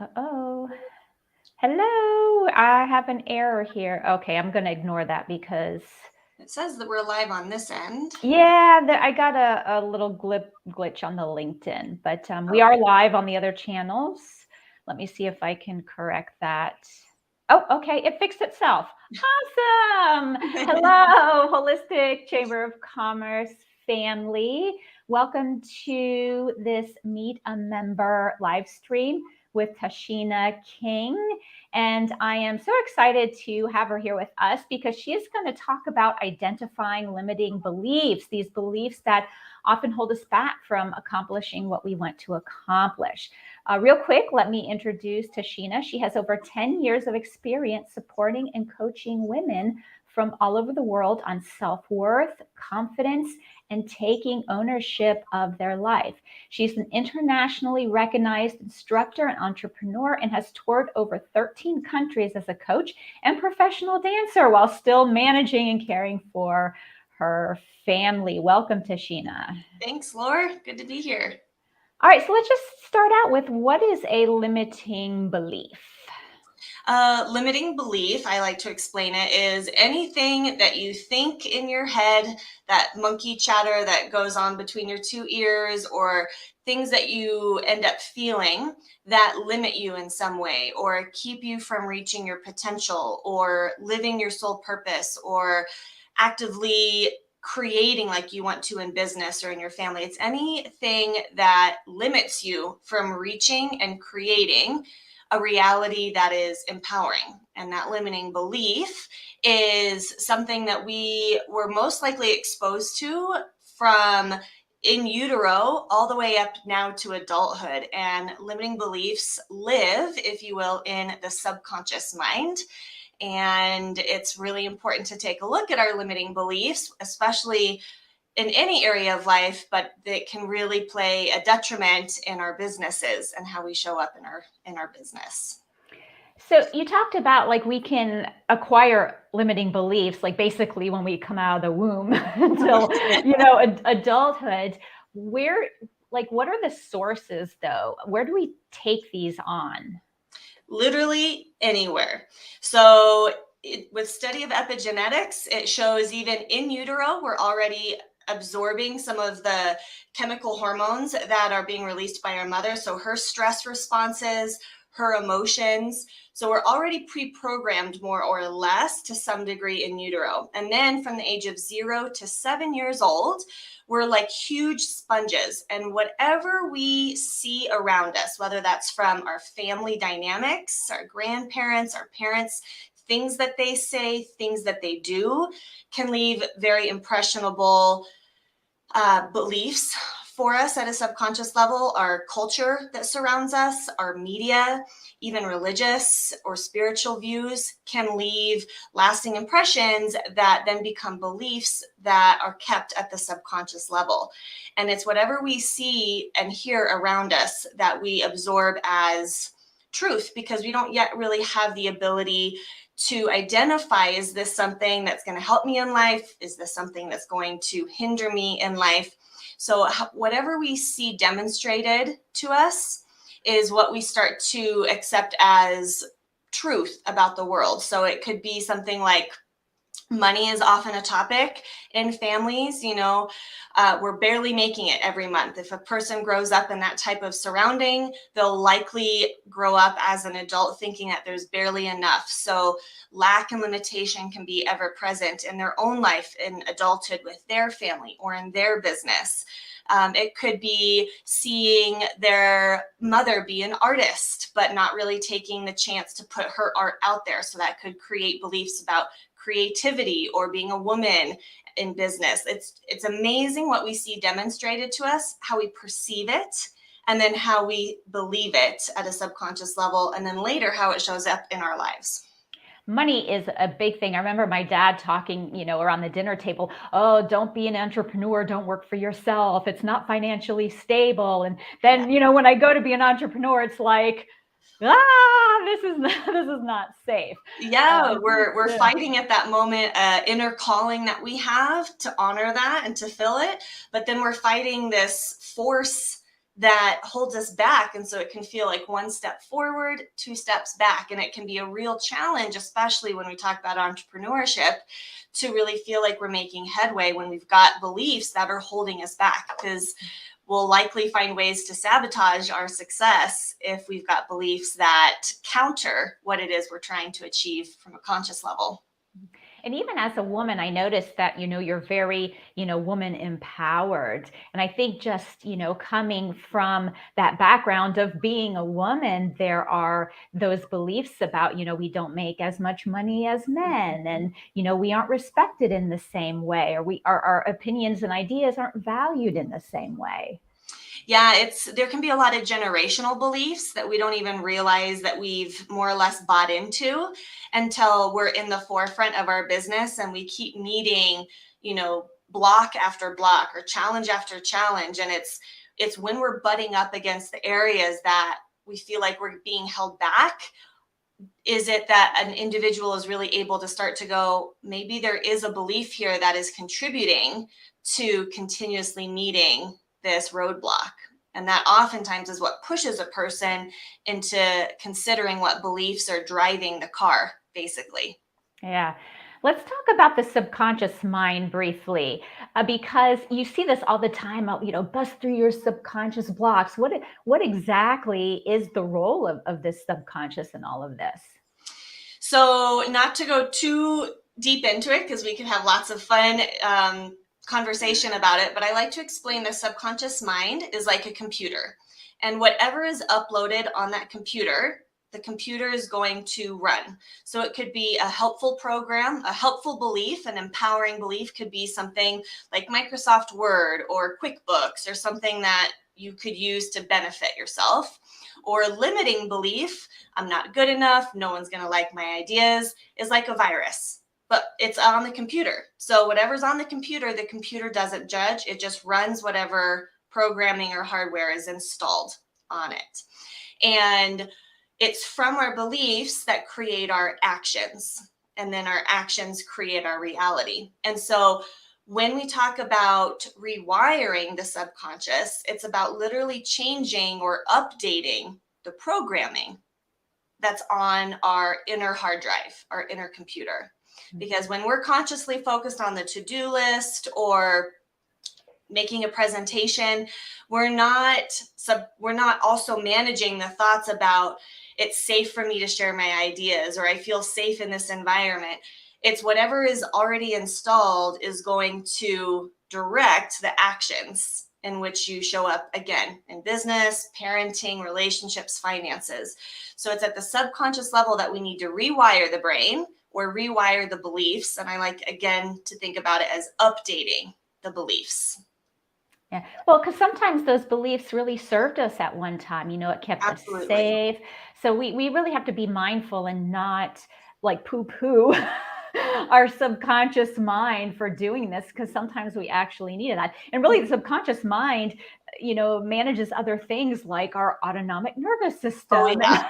Uh-oh. Hello. I have an error here. Okay, I'm going to ignore that because, It says that we're live on this end. yeah, I got a little glitch on the LinkedIn, but we are live on the other channels. Let me see if I can correct that. Oh, okay, it fixed itself. Awesome. Hello, Holistic Chamber of Commerce family. Welcome to this Meet a Member live stream with Tashina King. And I am so excited to have her here with us because she is going to talk about identifying limiting beliefs, these beliefs that often hold us back from accomplishing what we want to accomplish. Real quick, let me introduce Tashina. She has over 10 years of experience supporting and coaching women from all over the world on self-worth, confidence, and taking ownership of their life. She's an internationally recognized instructor and entrepreneur and has toured over 13 countries as a coach and professional dancer while still managing and caring for her family. Welcome, Tashina. Thanks, Laura. Good to be here. All right, so let's just start out with what is a limiting belief? Limiting belief, I like to explain it, is anything that you think in your head, that monkey chatter that goes on between your two ears, or things that you end up feeling that limit you in some way, or keep you from reaching your potential, or living your soul purpose, or actively creating like you want to in business or in your family. It's anything that limits you from reaching and creating a reality that is empowering. And that limiting belief is something that we were most likely exposed to from in utero all the way up now to adulthood. And limiting beliefs live, if you will, in the subconscious mind. And it's really important to take a look at our limiting beliefs, especially in any area of life, but that can really play a detriment in our businesses and how we show up in our business. So you talked about like we can acquire limiting beliefs, like basically when we come out of the womb until adulthood. Where, like, what are the sources though? Where do we take these on? Literally anywhere. So with study of epigenetics, it shows even in utero, we're already absorbing some of the chemical hormones that are being released by our mother. So her stress responses, her emotions. So we're already pre-programmed more or less to some degree in utero. And then from the age of 0 to 7 years old, we're like huge sponges. And whatever we see around us, whether that's from our family dynamics, our grandparents, our parents, things that they say, things that they do, can leave very impressionable beliefs for us at a subconscious level. Our culture that surrounds us, our media, even religious or spiritual views can leave lasting impressions that then become beliefs that are kept at the subconscious level. And it's whatever we see and hear around us that we absorb as truth, because we don't yet really have the ability to identify, is this something that's going to help me in life? Is this something that's going to hinder me in life? So whatever we see demonstrated to us is what we start to accept as truth about the world. So it could be something like money is often a topic in families. We're barely making it every month. If a person grows up in that type of surrounding, they'll likely grow up as an adult thinking that there's barely enough. So lack and limitation can be ever present in their own life in adulthood with their family or in their business. It could be seeing their mother be an artist, but not really taking the chance to put her art out there. So that could create beliefs about creativity or being a woman in business. It's amazing what we see demonstrated to us, how we perceive it, and then how we believe it at a subconscious level, and then later how it shows up in our lives. Money is a big thing. I remember my dad talking, around the dinner table, oh, don't be an entrepreneur, don't work for yourself, it's not financially stable. And then, when I go to be an entrepreneur, it's like, this is not safe. Yeah, we're fighting at that moment, inner calling that we have to honor that and to fill it. But then we're fighting this force that holds us back. And so it can feel like one step forward, two steps back. And it can be a real challenge, especially when we talk about entrepreneurship, to really feel like we're making headway when we've got beliefs that are holding us back, because we'll likely find ways to sabotage our success if we've got beliefs that counter what it is we're trying to achieve from a conscious level. And even as a woman, I noticed that, you're very, woman empowered. And I think just, coming from that background of being a woman, there are those beliefs about, we don't make as much money as men, and, we aren't respected in the same way, or our opinions and ideas aren't valued in the same way. Yeah, there can be a lot of generational beliefs that we don't even realize that we've more or less bought into until we're in the forefront of our business and we keep meeting, block after block or challenge after challenge. And it's when we're butting up against the areas that we feel like we're being held back. Is it that an individual is really able to start to go, maybe there is a belief here that is contributing to continuously meeting this roadblock? And that oftentimes is what pushes a person into considering what beliefs are driving the car, basically. Yeah. Let's talk about the subconscious mind briefly, because you see this all the time. Bust through your subconscious blocks. What exactly is the role of this subconscious in all of this? So, not to go too deep into it, because we could have lots of fun conversation about it, but I like to explain the subconscious mind is like a computer, and whatever is uploaded on that computer, the computer is going to run. So it could be a helpful program, a helpful belief, an empowering belief could be something like Microsoft Word or QuickBooks, or something that you could use to benefit yourself. Or a limiting belief, I'm not good enough, no one's going to like my ideas, is like a virus, but it's on the computer. So whatever's on the computer doesn't judge. It just runs whatever programming or hardware is installed on it. And it's from our beliefs that create our actions. And then our actions create our reality. And so when we talk about rewiring the subconscious, it's about literally changing or updating the programming that's on our inner hard drive, our inner computer. Because when we're consciously focused on the to-do list or making a presentation, we're not also managing the thoughts about it's safe for me to share my ideas, or I feel safe in this environment. It's whatever is already installed is going to direct the actions in which you show up, again, in business, parenting, relationships, finances. So it's at the subconscious level that we need to rewire the brain or rewire the beliefs. And I like, again, to think about it as updating the beliefs. Yeah. Well, because sometimes those beliefs really served us at one time. It kept us Absolutely. safe. So we really have to be mindful and not like poo-poo our subconscious mind for doing this, because sometimes we actually need that. And really, the subconscious mind, manages other things like our autonomic nervous Oh, system. yeah.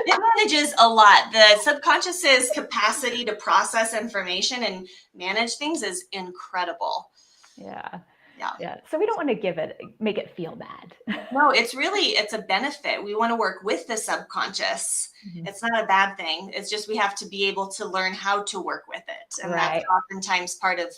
It manages a lot. The subconscious's capacity to process information and manage things is incredible. Yeah. Yeah. Yeah. So we don't want to make it feel bad. No, it's a benefit. We want to work with the subconscious. Mhm. It's not a bad thing. It's just we have to be able to learn how to work with it. And that's Right. oftentimes part of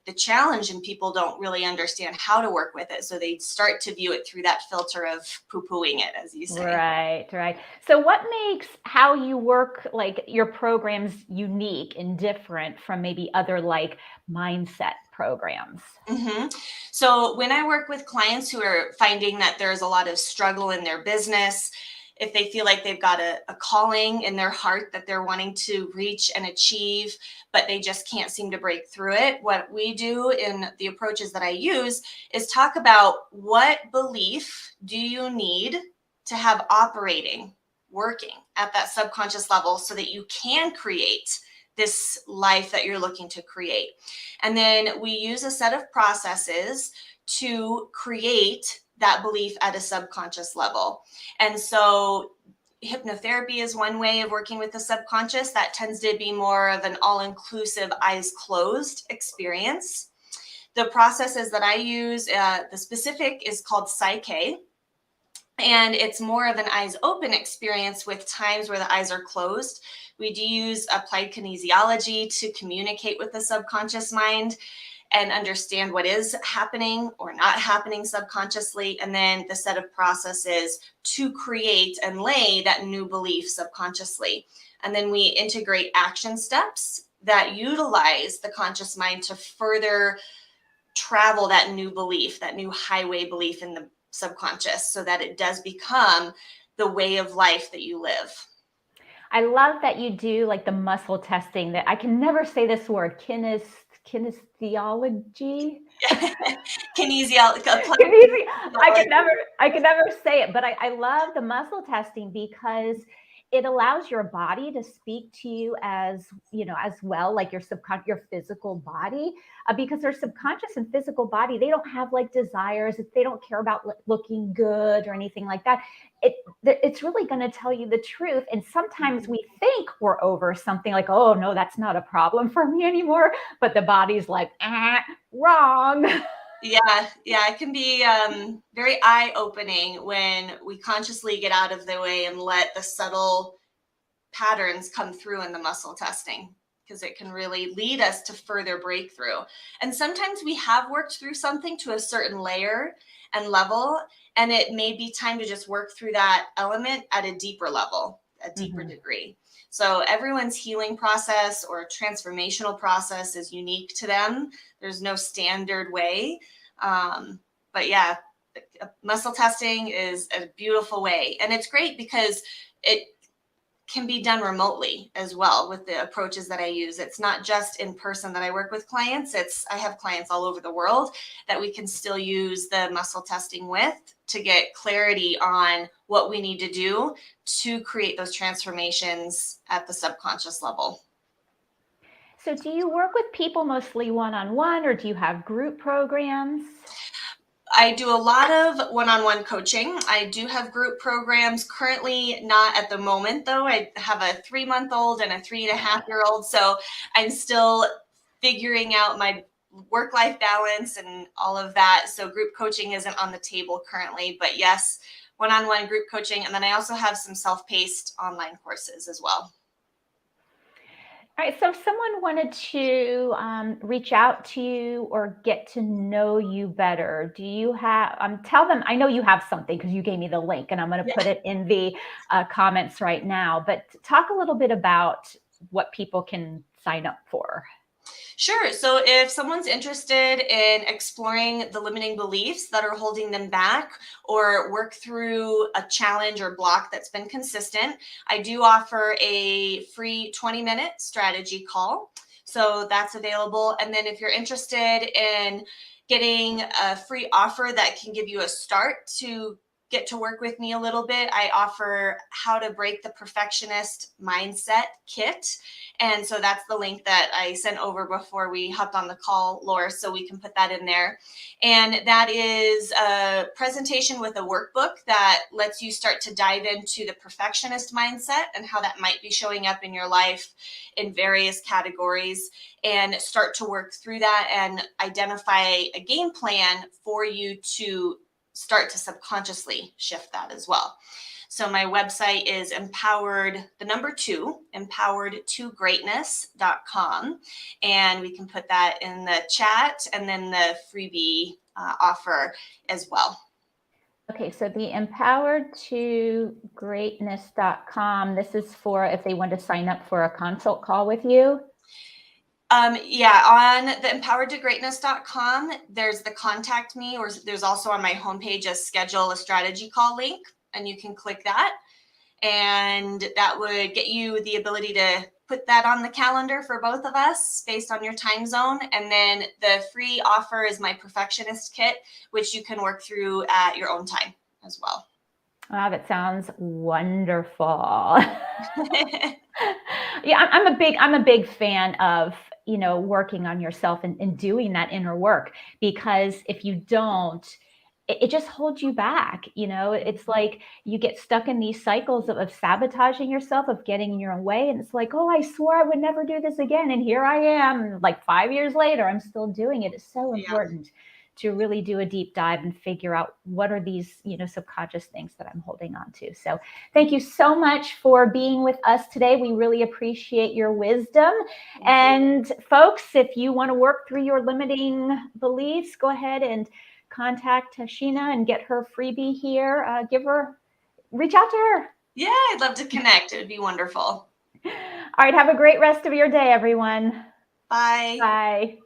the challenge, and people don't really understand how to work with it. So they start to view it through that filter of poo-pooing it, as you say. Right, right. So what makes how you work, like your programs, unique and different from maybe other like mindset programs? hmm So when I work with clients who are finding that there's a lot of struggle in their business, if they feel like they've got a calling in their heart that they're wanting to reach and achieve, but they just can't seem to break through it, what we do in the approaches that I use is talk about what belief do you need to have operating, working at that subconscious level so that you can create this life that you're looking to create. And then we use a set of processes to create that belief at a subconscious level. And so hypnotherapy is one way of working with the subconscious. That tends to be more of an all-inclusive, eyes closed experience. The processes that I use, the specific is called Psyche. And it's more of an eyes open experience with times where the eyes are closed. We do use applied kinesiology to communicate with the subconscious mind and understand what is happening or not happening subconsciously, and then the set of processes to create and lay that new belief subconsciously. And then we integrate action steps that utilize the conscious mind to further travel that new belief, that new highway belief in the subconscious, so that it does become the way of life that you live. I love that you do like the muscle testing. That I can never say this word, kinesiology. Kinesiology. I can never say it, but I love the muscle testing because it allows your body to speak to you as, you know, as well, like your physical body, because their subconscious and physical body, they don't have like desires. They don't care about looking good or anything like that. It's really going to tell you the truth. And sometimes we think we're over something like, oh no, that's not a problem for me anymore. But the body's like, wrong. Yeah, it can be very eye-opening when we consciously get out of the way and let the subtle patterns come through in the muscle testing, because it can really lead us to further breakthrough. And sometimes we have worked through something to a certain layer and level, and it may be time to just work through that element at a deeper level, a deeper degree. So everyone's healing process or transformational process is unique to them. There's no standard way. But yeah, muscle testing is a beautiful way. And it's great because it can be done remotely as well with the approaches that I use. It's not just in person that I work with clients. I have clients all over the world that we can still use the muscle testing with to get clarity on what we need to do to create those transformations at the subconscious level. So do you work with people mostly one-on-one, or do you have group programs? I do a lot of one-on-one coaching. I do have group programs, currently not at the moment though. I have a 3-month-old and a 3.5-year-old. So I'm still figuring out my work-life balance and all of that. So group coaching isn't on the table currently, but yes, one-on-one group coaching. And then I also have some self-paced online courses as well. All right. So if someone wanted to reach out to you or get to know you better, do you have, tell them, I know you have something because you gave me the link and I'm going to put it in the comments right now, but talk a little bit about what people can sign up for. Sure. So if someone's interested in exploring the limiting beliefs that are holding them back or work through a challenge or block that's been consistent, I do offer a free 20-minute strategy call. So that's available. And then if you're interested in getting a free offer that can give you a start to get to work with me a little bit, I offer how to break the perfectionist mindset kit. And so that's the link that I sent over before we hopped on the call, Laura, so we can put that in there. And that is a presentation with a workbook that lets you start to dive into the perfectionist mindset and how that might be showing up in your life in various categories, and start to work through that and identify a game plan for you to start to subconsciously shift that as well. So my website is empowered2greatness.com. And we can put that in the chat and then the freebie offer as well. Okay, so the empowered2greatness.com, this is for if they want to sign up for a consult call with you. Yeah, on the empowered2greatness.com, there's the contact me, or there's also on my homepage a schedule a strategy call link, and you can click that. And that would get you the ability to put that on the calendar for both of us based on your time zone. And then the free offer is my perfectionist kit, which you can work through at your own time as well. Wow, that sounds wonderful. Yeah, I'm a big fan of, you know, working on yourself and doing that inner work, because if you don't, it just holds you back. You know, it's like you get stuck in these cycles of sabotaging yourself, of getting in your own way. And it's like, oh, I swore I would never do this again. And here I am, like 5 years later, I'm still doing it. It's so important to really do a deep dive and figure out what are these, subconscious things that I'm holding on to. So thank you so much for being with us today. We really appreciate your wisdom. And folks, if you want to work through your limiting beliefs, go ahead and contact Tashina and get her freebie here. Reach out to her. Yeah, I'd love to connect. It would be wonderful. All right, have a great rest of your day, everyone. Bye. Bye.